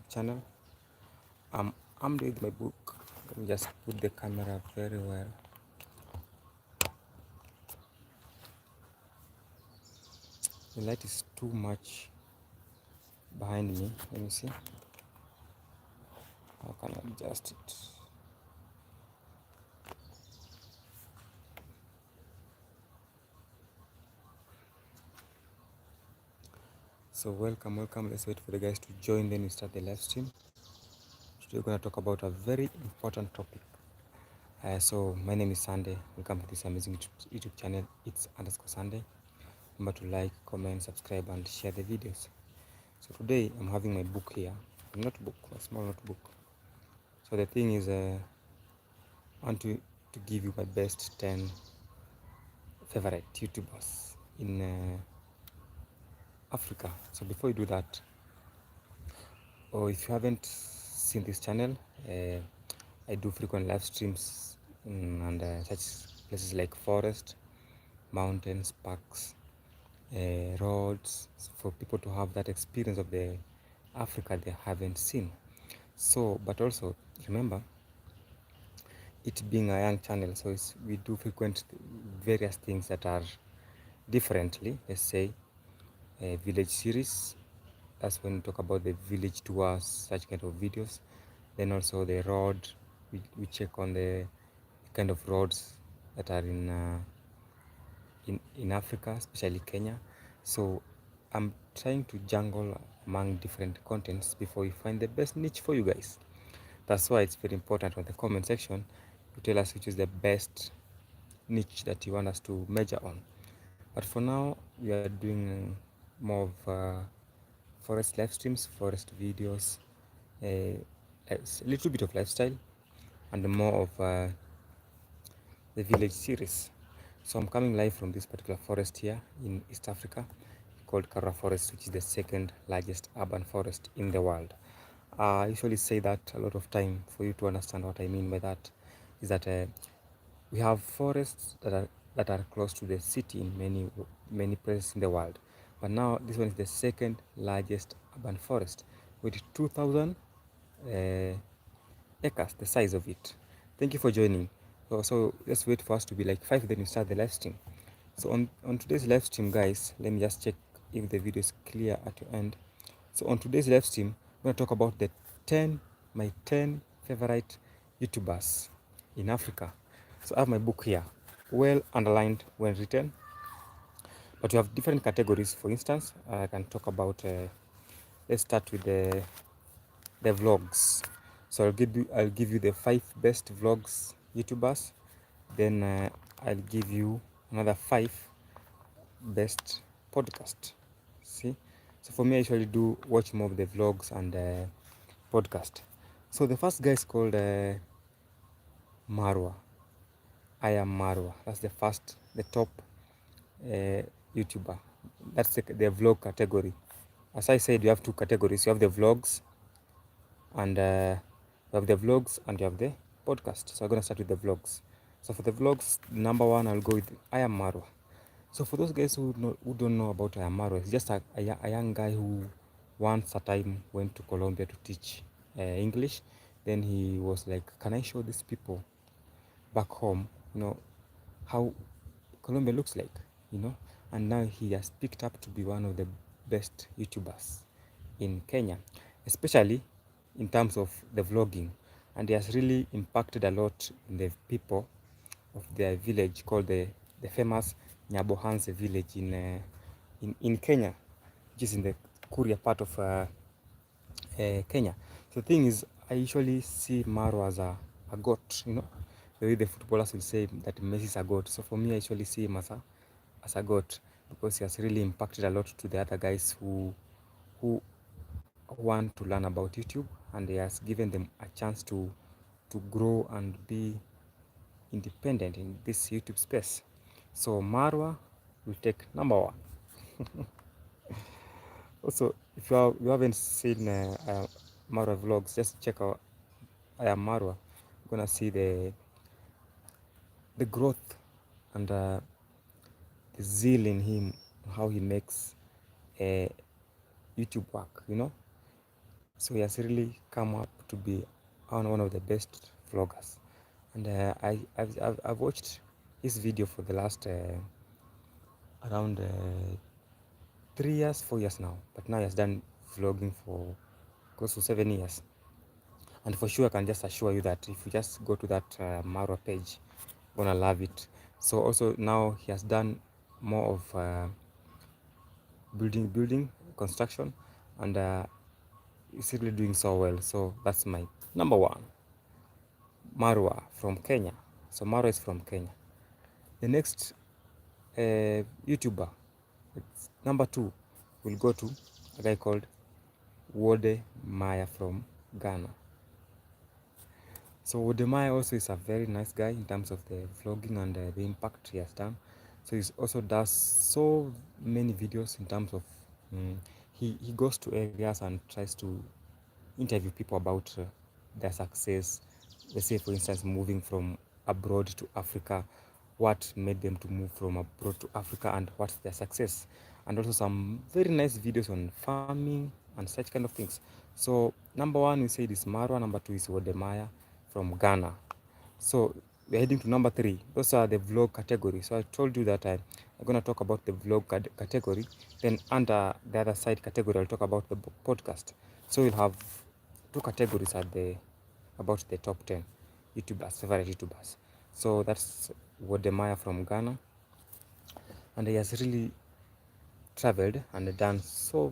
channel. I'm with my book. Let me just put the camera very well. The light is too much behind me. Let me see. How can I adjust it? So welcome. Let's wait for the guys to join, then we start the live stream. Today we're gonna talk about a very important topic. So my name is Sande. Welcome to this amazing YouTube channel. It's _Sande. Remember to like, comment, subscribe, and share the videos. So today I'm having my book here, a notebook, a small notebook. So the thing is, I want to give you my best 10 favorite YouTubers in Africa. So before you do that, or if you haven't seen this channel, I do frequent live streams and such places like forest, mountains, parks, roads, for people to have that experience of the Africa they haven't seen. So, but also remember, it being a young channel, so we do frequent various things that are differently. Let's say a village series. That's when we talk about the village tours, such kind of videos. Then also the road, we check on the kind of roads that are in Africa, especially Kenya. So I'm trying to jungle among different contents before we find the best niche for you guys. That's why it's very important on the comment section to tell us which is the best niche that you want us to measure on. But for now, we are doing more of forest live streams, forest videos, a little bit of lifestyle, and more of the village series. So I'm coming live from this particular forest here in East Africa called Karura Forest, which is the second largest urban forest in the world. I usually say that a lot of time. For you to understand what I mean by that is that we have forests that are close to the city in many places in the world, but now this one is the second largest urban forest with 2,000 acres, the size of it. Thank you for joining. So let's wait for us to be like 5, then we start the live stream. So on today's live stream, guys, let me just check if the video is clear at your end. So on today's live stream, we're going to talk about my 10 favorite YouTubers in Africa. So I have my book here, well underlined, well written, but we have different categories. For instance, I can talk about, let's start with the vlogs. So I'll give you the 5 best vlogs YouTubers. Then I'll give you another 5 best podcast. See, so for me, I usually do watch more of the vlogs and podcast. So the first guy is called Marwa. I am Marwa. That's the top YouTuber. That's the vlog category. As I said, you have 2 categories. You have the vlogs and you have the podcast. So I'm gonna start with the vlogs. So for the vlogs, number 1, I'll go with I am Marwa. So for those guys who don't know about I am Marwa, it's just a young guy who once a time went to Colombia to teach English. Then he was like, can I show these people back home, how Colombia looks like, and now he has picked up to be one of the best YouTubers in Kenya, especially in terms of the vlogging, and he has really impacted a lot in the people of their village called the famous Nyabohanse village in Kenya, which is in the Kuria part of Kenya. So the thing is, I usually see Maro as a goat, the way the footballers will say that Messi is a goat. So for me, I usually see him as a goat because he has really impacted a lot to the other guys who want to learn about YouTube, and he has given them a chance to grow and be independent in this YouTube space. So Marwa will take number 1. Also, if you haven't seen Marwa vlogs, just check out I am Marwa. You're gonna see the growth and the zeal in him, how he makes YouTube work. So he has really come up to be one of the best vloggers. And I've watched his video for the last around 3 years, 4 years now. But now he has done vlogging for close to 7 years. And for sure, I can just assure you that if you just go to that Marwa page, you're gonna love it. So also now he has done more of building construction, and he's really doing so well. So that's my number one, Marwa from Kenya. So Marwa is from Kenya. The next YouTuber, it's number two, will go to a guy called Wode Maya from Ghana. So Wode Maya also is a very nice guy in terms of the vlogging and the impact he has done. So he also does so many videos in terms of he goes to areas and tries to interview people about their success. Let's say, for instance, moving from abroad to Africa, what made them to move from abroad to Africa, and what's their success. And also some very nice videos on farming and such kind of things. So number one, we said is Marwa. Number two is Wodemaya from Ghana. So we're heading to number three. Those are the vlog category. So I told you that I'm going to talk about the vlog category. Then under the other side category, I'll talk about the podcast. So we'll have two categories at the about the top 10 YouTubers, favorite YouTubers. So that's Wodemaya from Ghana, and he has really traveled and done so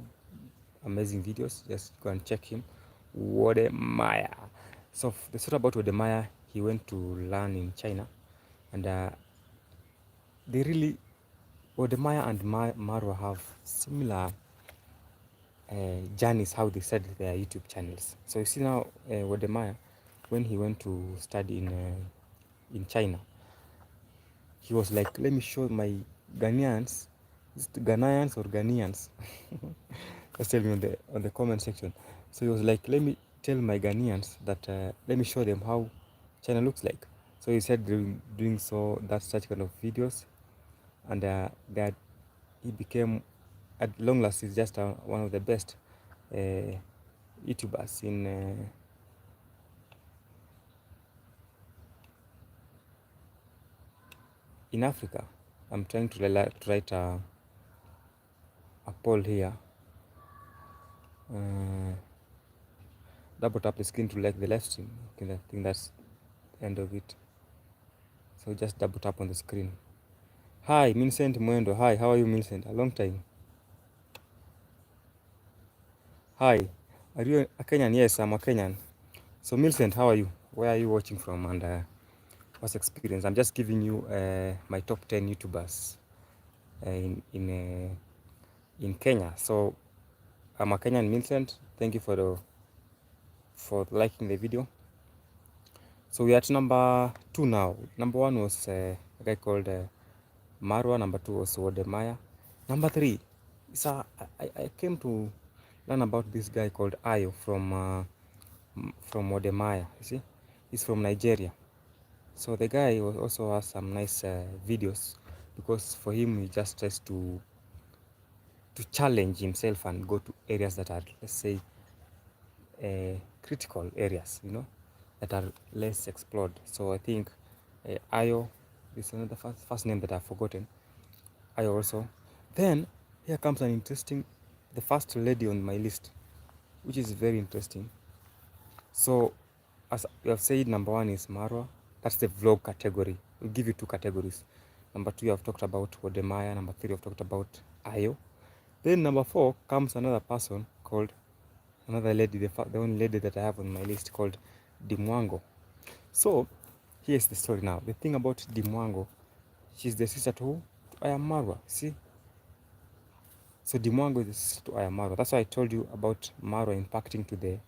amazing videos. Just go and check him, Wodemaya. So the story about Wodemaya, he went to learn in China, and they really, Wodemaya and Marwa have similar journeys, how they started their YouTube channels. So you see now, Wodemaya, when he went to study in China, he was like, let me show my Ghanaians, is it Ghanaians or Ghanaians? Just tell me on the comment section. So he was like, let me tell my Ghanaians that let me show them how China looks like. So he said doing so that such kind of videos, and that he became, at long last, he's just one of the best YouTubers in Africa. I'm trying to write a poll here. Double tap the screen to like the live stream. Okay, I think that's the end of it. So just double tap on the screen. Hi, Vincent Mwendo. Hi, how are you, Vincent? A long time. Hi, are you a Kenyan? Yes, I'm a Kenyan. So, Vincent, how are you? Where are you watching from, and what's experience? I'm just giving you my top 10 YouTubers in Kenya. So, I'm a Kenyan, Vincent. Thank you for liking the video. So we are at number 2 now. Number 1 was a guy called Marwa. Number 2 was Wodemaya. Number 3 is I came to learn about this guy called Ayo from Wodemaya. You see, he's from Nigeria. So the guy also has some nice videos, because for him he just tries to challenge himself and go to areas that are, let's say, critical areas, that are less explored. So I think Ayo is another first name that I've forgotten. Ayo also. Then here comes the first lady on my list, which is very interesting. So as you have said, number 1 is Marwa. That's the vlog category. We'll give you 2 categories. Number 2, you have talked about Wodemaya. Number 3, you have talked about Ayo. Then number 4 comes another person called, another lady, the only lady that I have on my list, called Dimwango. So here's the story now. The thing about Dimwango, she's the sister to who? To Ayamarwa. See? So Dimwango is the sister to Ayamarwa. That's why I told you about Marwa impacting to the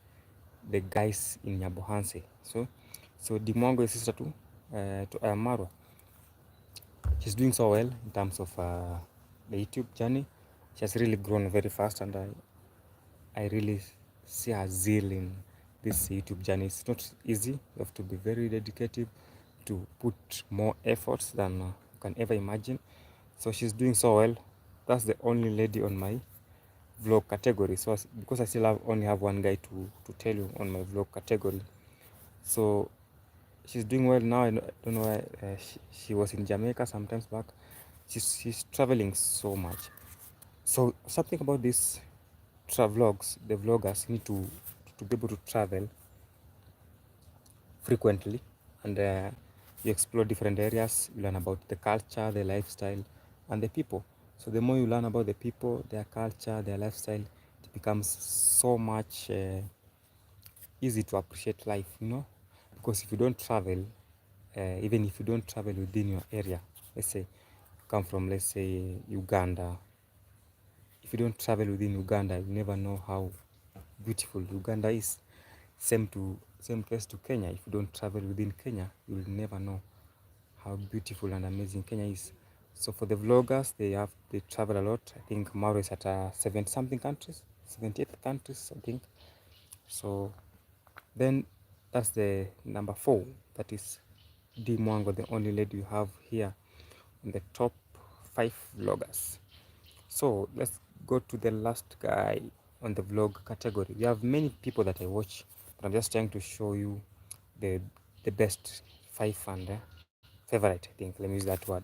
guys in Nyabohanse. So Dimwango is sister to Ayamarwa. She's doing so well in terms of the YouTube journey. She has really grown very fast, and I really see her zeal in this YouTube journey. It's not easy. You have to be very dedicated to put more efforts than you can ever imagine. So she's doing so well. That's the only lady on my vlog category. So because I still only have one guy to tell you on my vlog category. So she's doing well now. I don't know why she was in Jamaica sometimes back. She's traveling so much. So something about these vlogs, the vloggers need to be able to travel frequently, and you explore different areas. You learn about the culture, the lifestyle, and the people. So the more you learn about the people, their culture, their lifestyle, it becomes so much easy to appreciate life, you know. Because if you don't travel, even if you don't travel within your area, let's say you come from, let's say, Uganda. If you don't travel within Uganda, you never know how beautiful Uganda is. Same case to Kenya. If you don't travel within Kenya, you will never know how beautiful and amazing Kenya is. So for the vloggers, they travel a lot. I think Mauro is at 70 something countries, 78 countries, I think. So then that's the number 4. That is D Mwango, the only lady you have here in the top 5 vloggers. So let's go to the last guy on the vlog category. We have many people that I watch, but I'm just trying to show you the best 5 and favorite, I think. Let me use that word.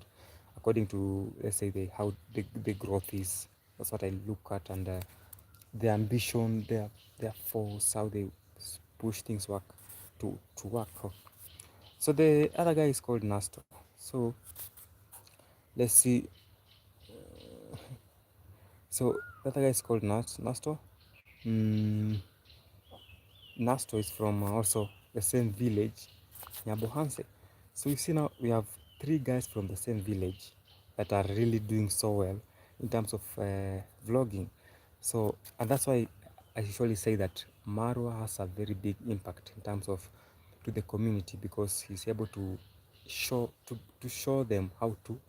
According to, let's say, how the growth is. That's what I look at, and their ambition, their force, how they push things work to work. So the other guy is called Nasto. So let's see. So the other guy is called Nasto. Mm, Nasto is from also the same village, Nyabohanse. So you see now we have 3 guys from the same village that are really doing so well in terms of vlogging. So, and that's why I usually say that Marwa has a very big impact in terms of to the community, because he's able to show them how to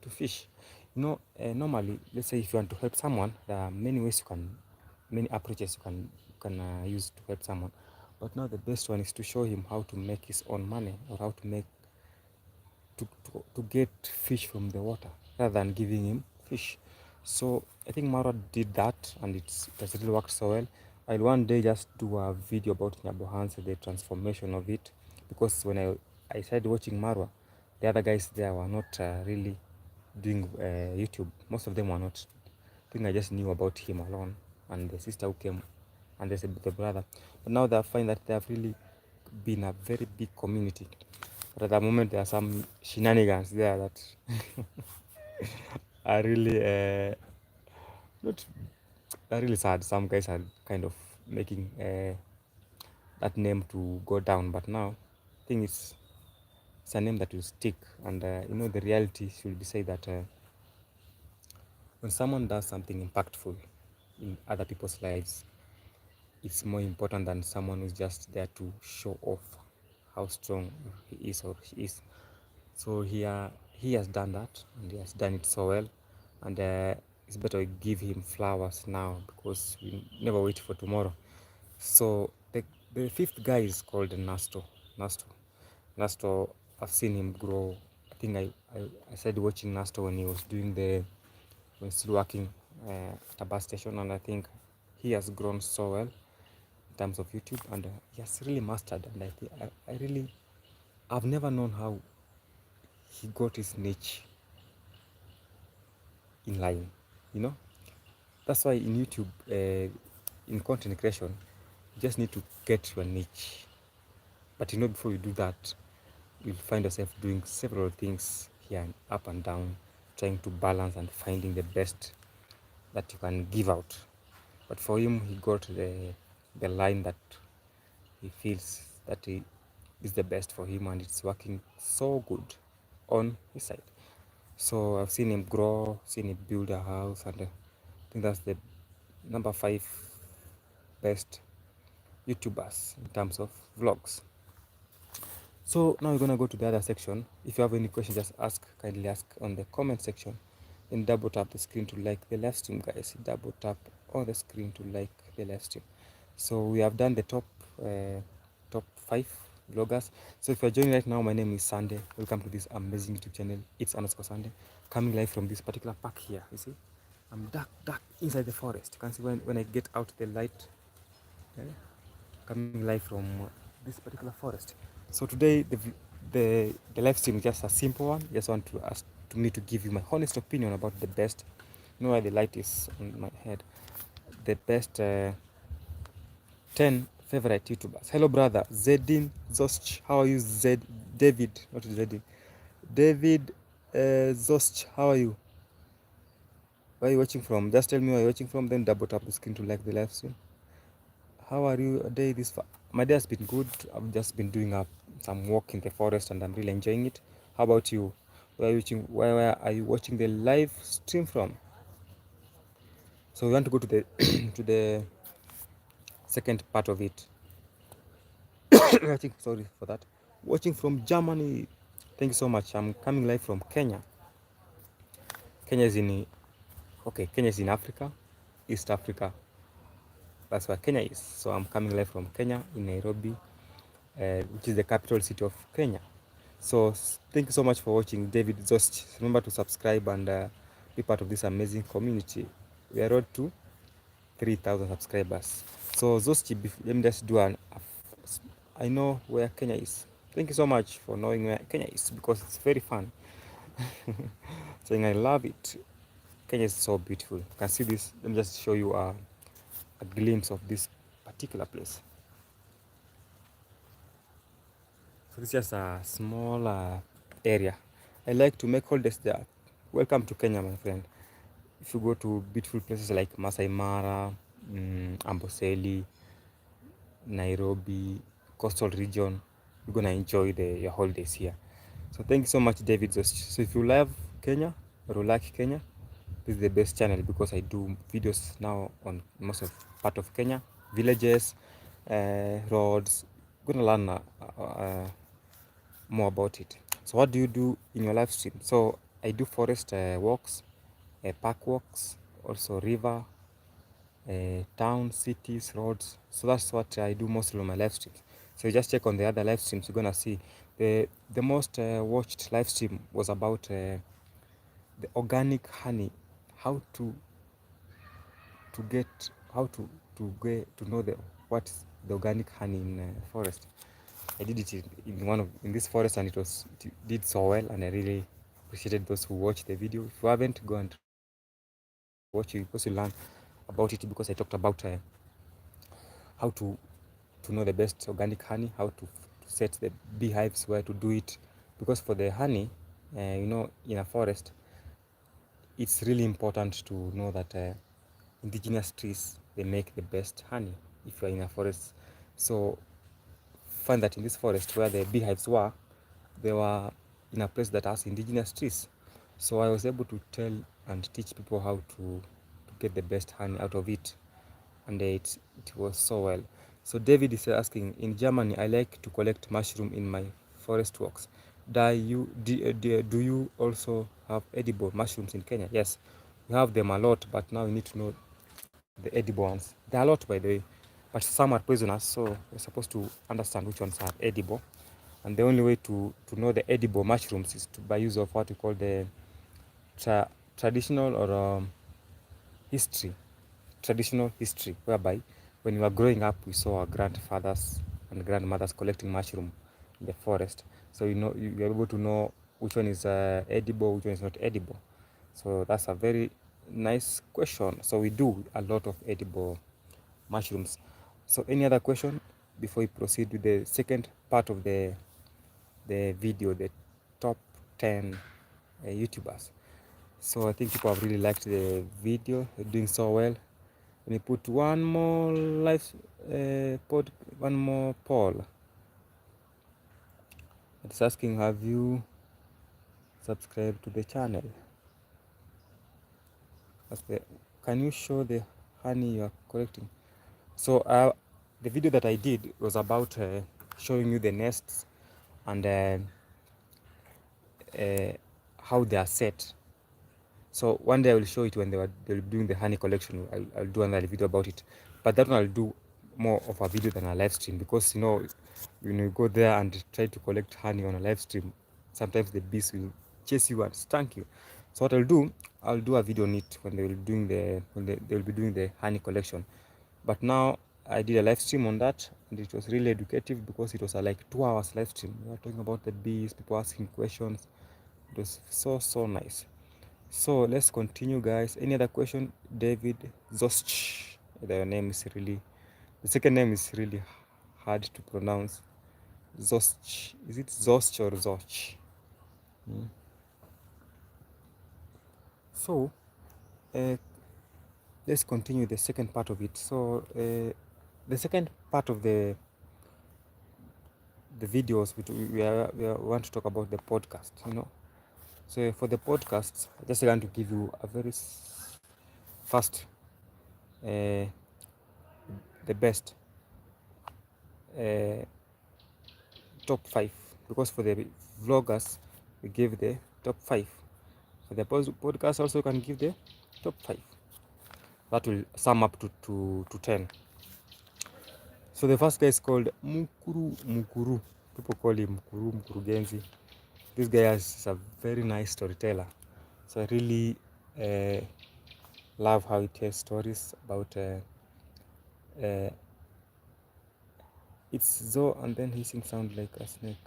fish. You know, normally, let's say if you want to help someone, there are many ways many approaches you can use to help someone. But now the best one is to show him how to make his own money, or how to make to get fish from the water rather than giving him fish. So I think Mara did that, and it has really worked so well. I'll one day just do a video about Nyabohanse, the transformation of it, because when I started watching Marwa, the other guys there were not really doing YouTube. Most of them were not. I think I just knew about him alone, and the sister who came, and the brother. But now they find that they have really been a very big community. But at the moment, there are some shenanigans there that are really not are really sad. Some guys are kind of making that name to go down, but now I think it's a name that will stick. And you know, the reality should be said that when someone does something impactful in other people's lives, it's more important than someone who's just there to show off how strong he is or she is. So he has done that, and he has done it so well, and it's better we give him flowers now, because we never wait for tomorrow. So the 5th guy is called Nasto. Nasto, I've seen him grow. I think I started watching Nasto when he was still working at a bus station, and I think he has grown so well in terms of YouTube, and he has really mastered. And I really, I've never known how he got his niche in line, you know. That's why in YouTube, in content creation, you just need to get your niche. But you know, before you do that, you'll find yourself doing several things here and up and down, trying to balance and finding the best that you can give out. But for him, he got the line that he feels that he is the best for him, and it's working so good on his side. So I've seen him grow, seen him build a house, and I think that's the number 5 best YouTubers in terms of vlogs. So now we're gonna go to the other section. If you have any questions, just kindly ask on the comment section. Then double tap the screen to like the live stream, guys. Double tap on the screen to like the live stream. So we have done the top 5 vloggers. So if you're joining right now, my name is Sande. Welcome to this amazing YouTube channel. It's _Sande, coming live from this particular park here. You see, I'm dark inside the forest. You can see when I get out the light, eh, coming live from this particular forest. So today the live stream is just a simple one. Just want to ask to me to give you my honest opinion about the best. You know why the light is on my head. The best 10 favorite YouTubers. Hello brother Zedin Zosch. How are you David? Not Zedin. David Zosch. How are you? Where are you watching from? Just tell me where you're watching from, then double tap the screen to like the live stream. How are you a day this far? My day has been good. I've just been doing some walk in the forest and I'm really enjoying it. How about you? Where are you watching the live stream from? So we want to go to the to the second part of it. I think sorry for that. Watching from Germany. Thank you so much. I'm coming live from Kenya. Kenya is in Africa, East Africa. That's where Kenya is. So I'm coming live from Kenya in Nairobi, which is the capital city of Kenya. So thank you so much for watching, David Zost. Remember to subscribe and be part of this amazing community. We are road to 3,000 subscribers. So Zost, let me just do I know where Kenya is. Thank you so much for knowing where Kenya is because it's very fun. Saying I love it. Kenya is so beautiful. You can see this. Let me just show you a glimpse of this particular place. So this is just a small area. I like to make holidays there. Welcome to Kenya, my friend. If you go to beautiful places like Masai Mara, Amboseli, Nairobi, coastal region, you're gonna enjoy your holidays here. So thank you so much, David. So if you love Kenya or you like Kenya, this is the best channel because I do videos now on most of part of Kenya, villages, roads. You're gonna learn more about it. So what do you do in your live stream? So I do forest walks, park walks, also river, town, cities, roads. So that's what I do mostly on my live streams. So you just check on the other live streams, you're gonna see the most watched live stream was about the organic honey, how to get to know what's the organic honey in forest. I did it in this forest and it did so well, and I really appreciated those who watched the video. If you haven't, go and watch it because you learn about it, because I talked about how to know the best organic honey, how to set the beehives, where to do it, because for the honey, in a forest, it's really important to know that indigenous trees, they make the best honey if you are in a forest. So find that in this forest where the beehives were, they were in a place that has indigenous trees. So I was able to tell and teach people how to get the best honey out of it, and it was so well. So David is asking, in Germany I like to collect mushroom in my forest walks. Do you also have edible mushrooms in Kenya? Yes, we have them a lot, but now we need to know the edible ones. There are a lot, by the way, but some are poisonous, so we're supposed to understand which ones are edible. And the only way to know the edible mushrooms is by use of what we call the traditional or traditional history, whereby when we were growing up, we saw our grandfathers and grandmothers collecting mushroom in the forest. So you're able to know which one is edible, which one is not edible. So that's a very nice question. So we do a lot of edible mushrooms. So any other question before we proceed with the second part of the video, the top 10 YouTubers? So I think people have really liked the video. They're doing so well. Let me put one more one more poll. It's asking, have you subscribed to the channel? Can you show the honey you are collecting? So the video that I did was about showing you the nests and how they are set. So one day I will show it when they'll be doing the honey collection. I'll do another video about it, but that one I'll do more of a video than a live stream, because when you go there and try to collect honey on a live stream, sometimes the bees will chase you and sting you. So what I'll do a video on it when they will be doing the honey collection. But now I did a live stream on that, and it was really educative because it was a like 2 hours live stream. We were talking about the bees, people asking questions. It was so nice. So let's continue, guys. Any other question? David Zosch. The name is really, the second name is really hard to pronounce. Zosch. Is it Zosch or Zoch? So let's continue the second part of it. So the second part of the videos we want to talk about the podcast, you know. So for the podcasts, I just want to give you a very fast the best top 5, because for the vloggers we give the top 5. For the podcast also can give the top 5. That will sum up to 10. So the first guy is called Mukuru. People call him Mkurugenzi. This guy is a very nice storyteller. So I really love how he tells stories about it's Zo, and then he sings sound like a snake.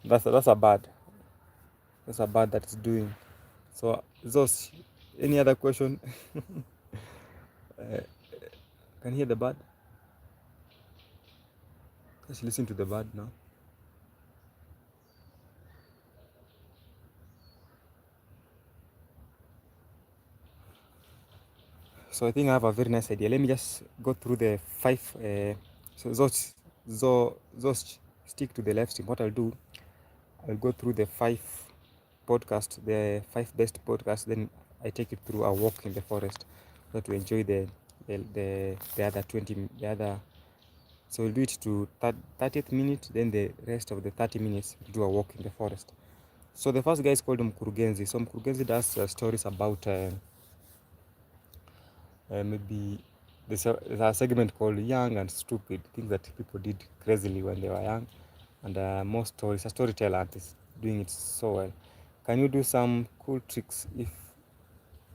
That's a bird. That's a bird that's doing. So Zos, any other question? Can you hear the bird? Let's listen to the bird now. So I think I have a very nice idea. Let me just go through the 5. So Zos, stick to the live stream. What I'll do, I'll go through the 5 podcasts, the 5 best podcasts. Then I take it through a walk in the forest, so to enjoy the other 20, the other. So we'll do it to 30th minute. Then the rest of the 30 minutes we'll do a walk in the forest. So the first guy is called Mkurugenzi. So Mkurugenzi does stories about maybe there's a segment called Young and Stupid, things that people did crazily when they were young. And more stories, a storyteller and is doing it so well. Can you do some cool tricks? If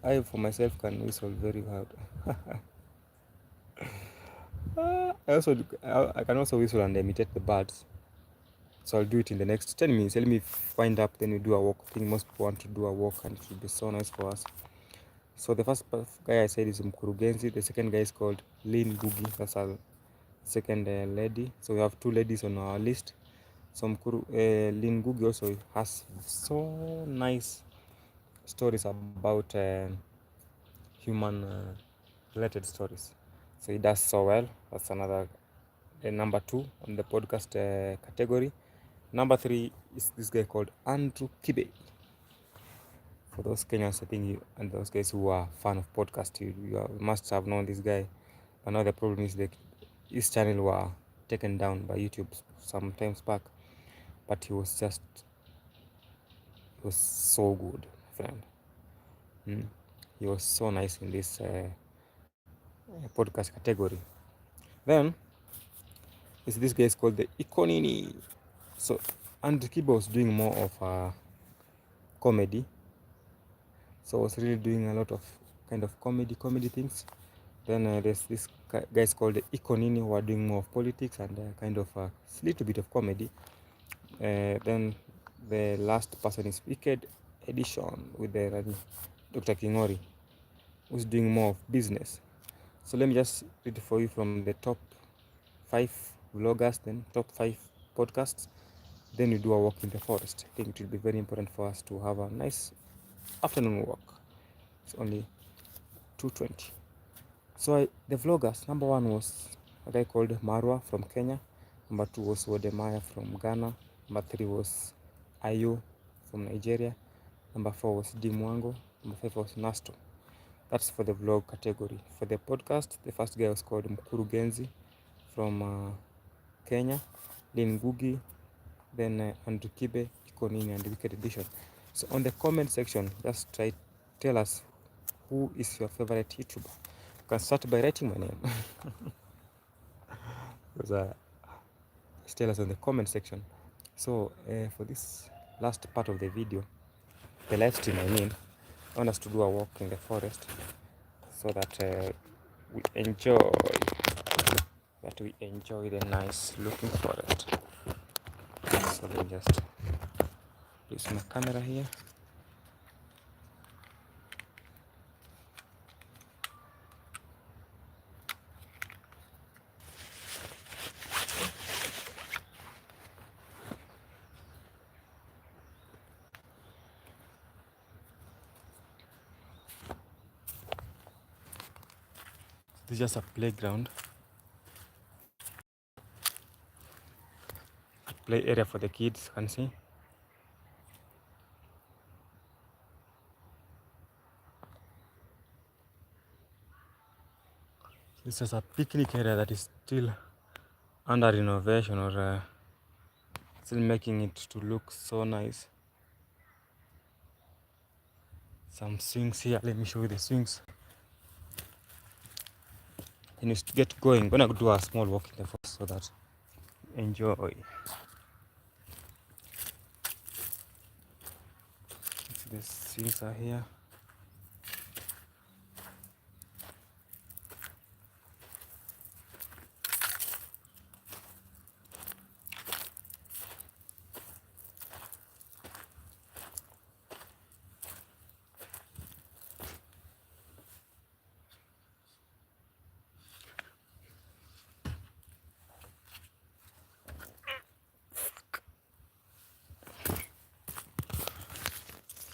I for myself can whistle very loud. I can also whistle and imitate the birds. So I'll do it in the next 10 minutes. Let me wind up, then we do a walk. I think most people want to do a walk, and it will be so nice for us. So the first guy I said is Mkurugenzi. The second guy is called Lynn Boogie. That's our second lady. So we have 2 ladies on our list. So Lynn Boogie also has so nice stories about human related stories. So he does so well. That's another number 2 on the podcast category. Number 3 is this guy called Andrew Kibe. For those Kenyans, I think, and those guys who are fan of podcast, you must have known this guy. But now the problem is that his channel were taken down by YouTube some times back. But he was so good, friend. He was so nice in this podcast category. Then is this guy is called the Ikonini. So Andrew Kibe was doing more of comedy. So I was really doing a lot of kind of comedy things. Then there's this guys called the Ikonini who are doing more of politics and kind of a little bit of comedy. Then the last person is Wicked Edition with the Dr. Kingori, who's doing more of business. So let me just read for you from the top 5 vloggers, then top 5 podcasts. Then you do a walk in the forest. I think it will be very important for us to have a nice afternoon walk. It's only 2:20. So the vloggers, number 1 was a guy called Marwa from Kenya. Number 2 was Wodemaya from Ghana. Number 3 was Ayo from Nigeria. Number 4 was Dimwango. Number 5 was Nasto. That's for the vlog category. For the podcast, the first guy was called Mkurugenzi from Kenya. Then Ngugi, then Andrew Kibe, Ikonini, and Wicked Edition. So on the comment section, just tell us who is your favorite YouTuber. You can start by writing my name. Because just tell us on the comment section. So for this last part of the video, the live stream I mean. I want us to do a walk in the forest so that we enjoy the nice looking forest. So let me just place my camera here. This is just a playground, play area for the kids, you can see. This is a picnic area that is still under renovation, or still making it to look so nice. Some swings here. Let me show you the swings. Then you get going. I'm gonna do a small walk in the forest so that you enjoy. The swings are here.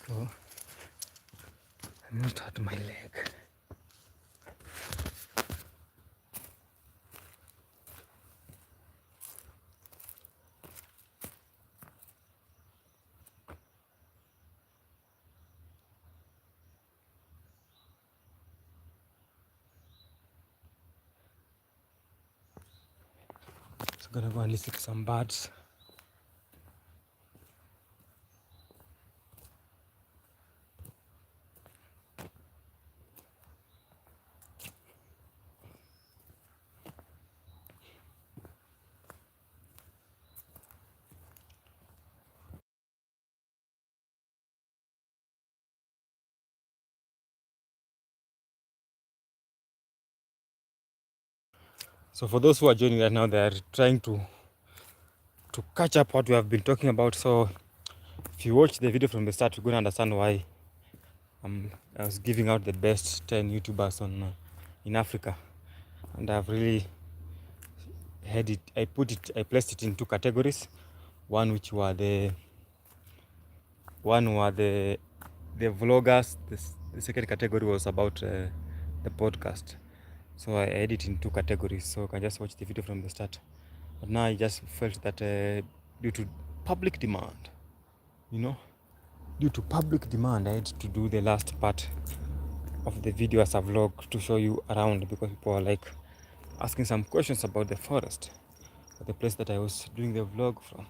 So I must hurt my leg. So I'm gonna go and listen to some birds. So for those who are joining right now, they are trying to catch up what we have been talking about. So if you watch the video from the start, you're gonna understand why I was giving out the best 10 YouTubers in Africa, and I've really had it. I placed it in two categories. One which were the vloggers. The second category was about the podcast. So I had it in two categories. So you can just watch the video from the start. But now I just felt that due to public demand, I had to do the last part of the video as a vlog to show you around, because people are like asking some questions about the forest, the place that I was doing the vlog from,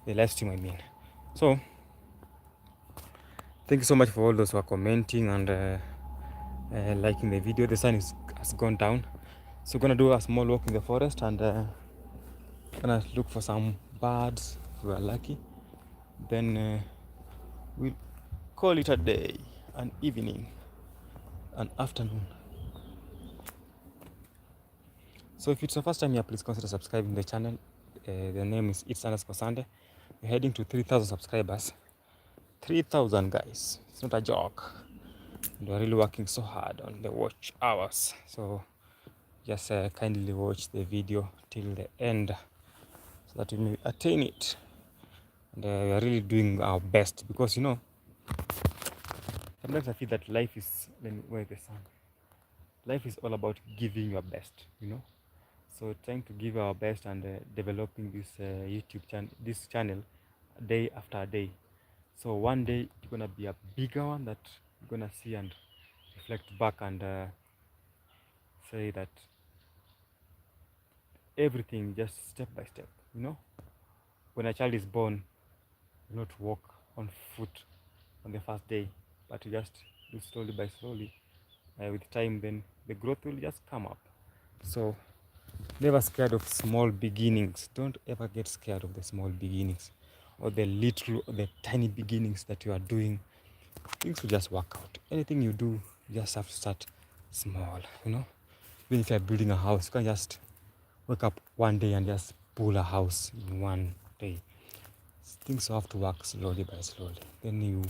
the live stream I mean. So thank you so much for all those who are commenting and liking the video. The sun has gone down, so we're gonna do a small walk in the forest and gonna look for some birds if we are lucky. Then we'll call it a day, an evening, an afternoon. So if it's the first time here, please consider subscribing the channel. The name is Sande. We're heading to 3,000 subscribers. 3,000 guys. It's not a joke. And we're really working so hard on the watch hours. So just kindly watch the video till the end so that we may attain it. And we are really doing our best, because sometimes I feel that life is, where is the sun? Life is all about giving your best. So trying to give our best and developing this this channel day after day. So one day it's gonna be a bigger one that you're gonna see and reflect back and say that everything just step by step. When a child is born, you not walk on foot on the first day, but you just do slowly by slowly. With time, then the growth will just come up. So never scared of small beginnings. Don't ever get scared of the small beginnings. or the tiny beginnings that you are doing, things will just work out. Anything you do, you just have to start small, you know. Even if you're building a house, you can't just wake up one day and just pull a house in one day. Things have to work slowly by slowly. Then you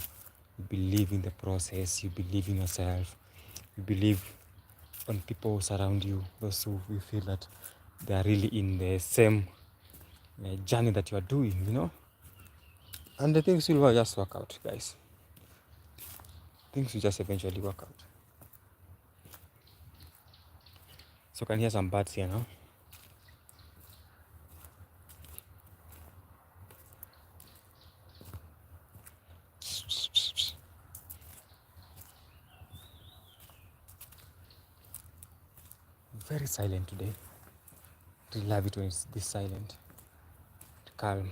believe in the process, you believe in yourself, you believe on people surround you, those who you feel that they are really in the same journey that you are doing, you know. And the things will just work out, guys. Things will just eventually work out. So can hear some birds here now. Very silent today. I love it when it's this silent, calm.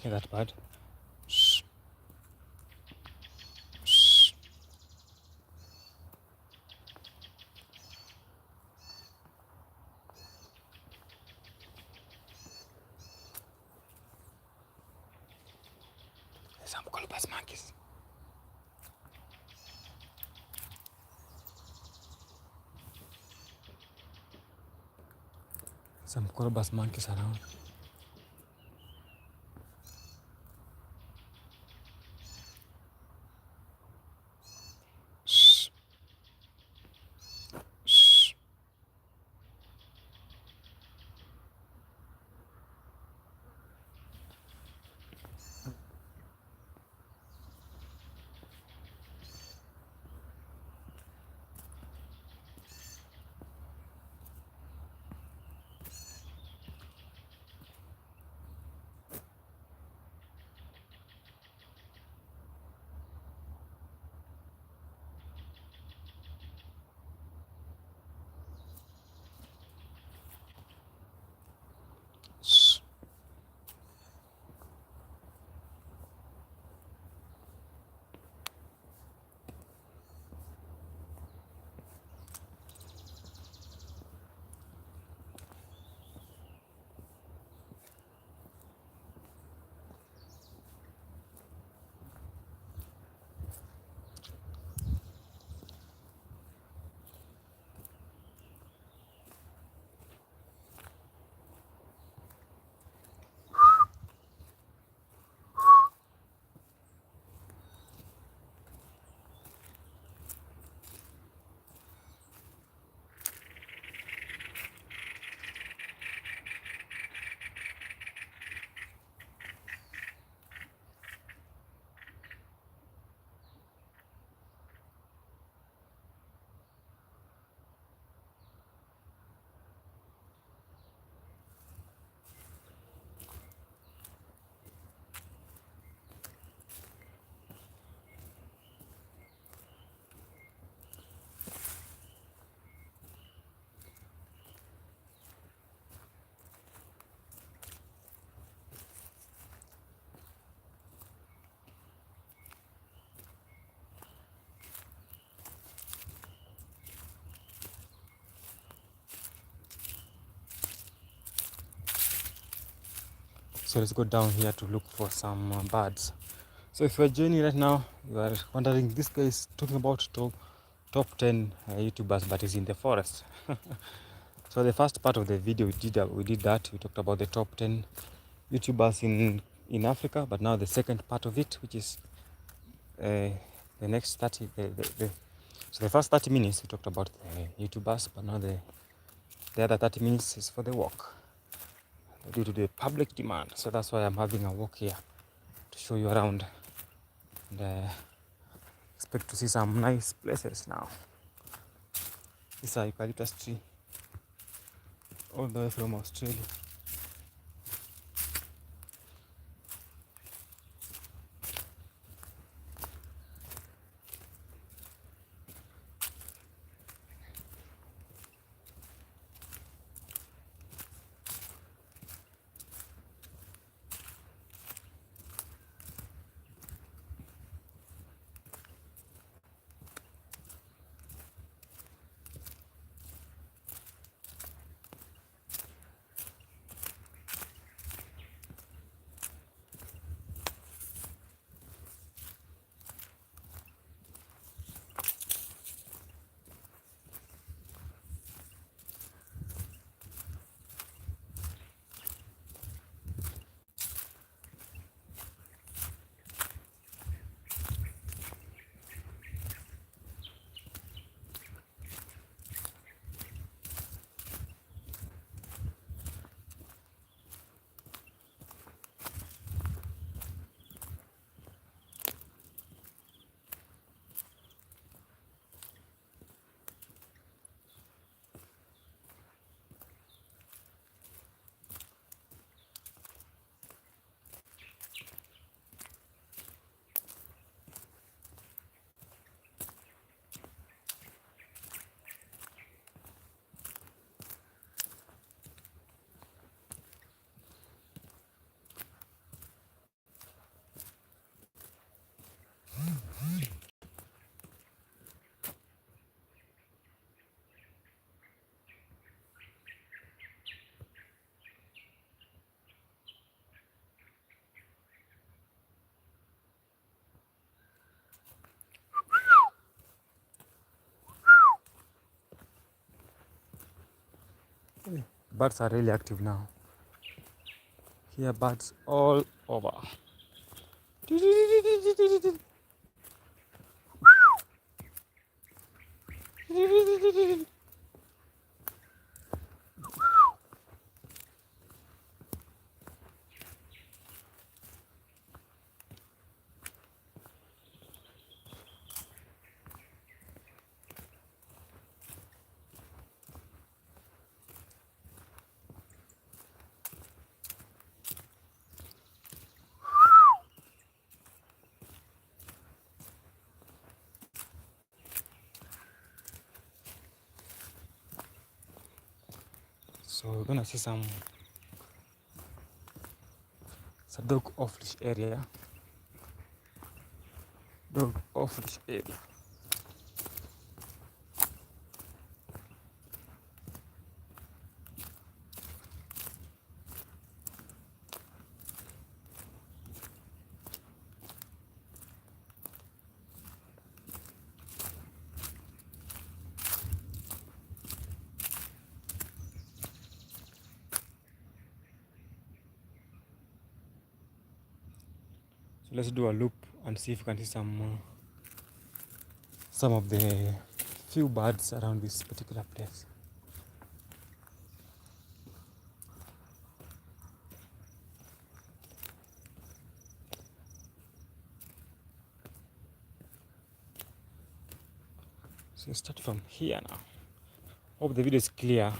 Hear that bird? Shh. Shh. There's some colobus monkeys. Some colobus monkeys around. Shh. Shh. Shh. So let's go down here to look for some birds. So if you're joining right now, you are wondering, this guy is talking about top 10 YouTubers, but he's in the forest. So the first part of the video we did that. We talked about the top 10 YouTubers in Africa, but now the second part of it, which is the next 30. So the first 30 minutes we talked about the YouTubers, but now the other 30 minutes is for the walk. due to the public demand. So that's why I'm having a walk here to show you around, and expect to see some nice places now. This is a eucalyptus tree all the way from Australia. Birds are really active now. Here birds all over. So we're gonna see some dog off-leash area. Dog off-leash area. So let's do a loop and see if we can see some of the few birds around this particular place. So start from here now. Hope the video is clear.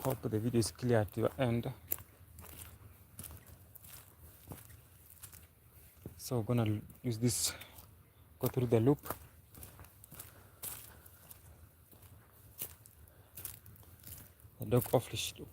Hope the video is clear at your end. So we're gonna use this, go through the loop. The dog off-leash loop.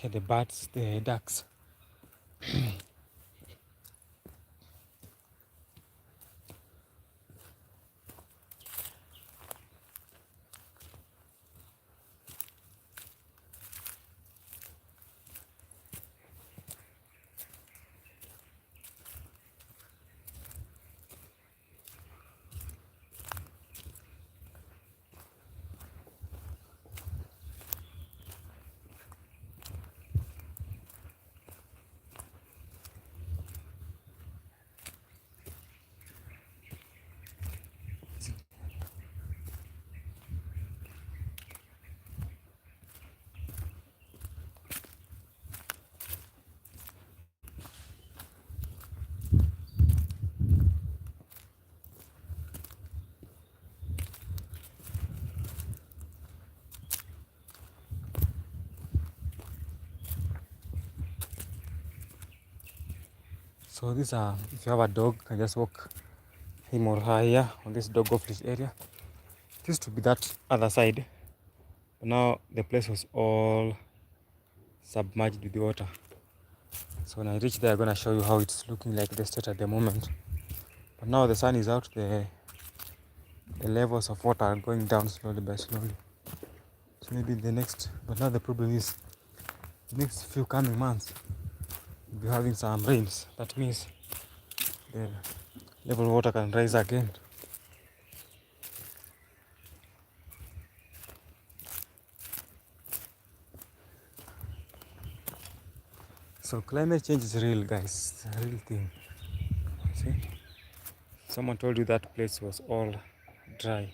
Here the birds, the ducks. So these are, if you have a dog, you can just walk him or her here on this dog off leash area. It used to be that other side, but now the place was all submerged with water. So when I reach there, I'm gonna show you how it's looking like the state at the moment. But now the sun is out, the levels of water are going down slowly by slowly. So maybe the next, but now the problem is the next few coming months we'll be having some rains. That means the level of water can rise again. So climate change is real, guys. It's a real thing. See? Someone told you that place was all dry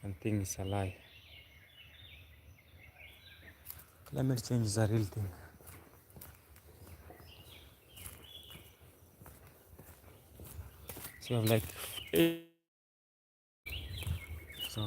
and think it's a lie. Climate change is a real thing. So I'm like, so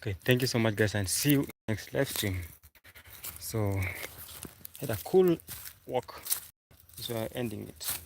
Okay, thank you so much, guys, and see you in the next live stream. So, had a cool walk, so I'm ending it.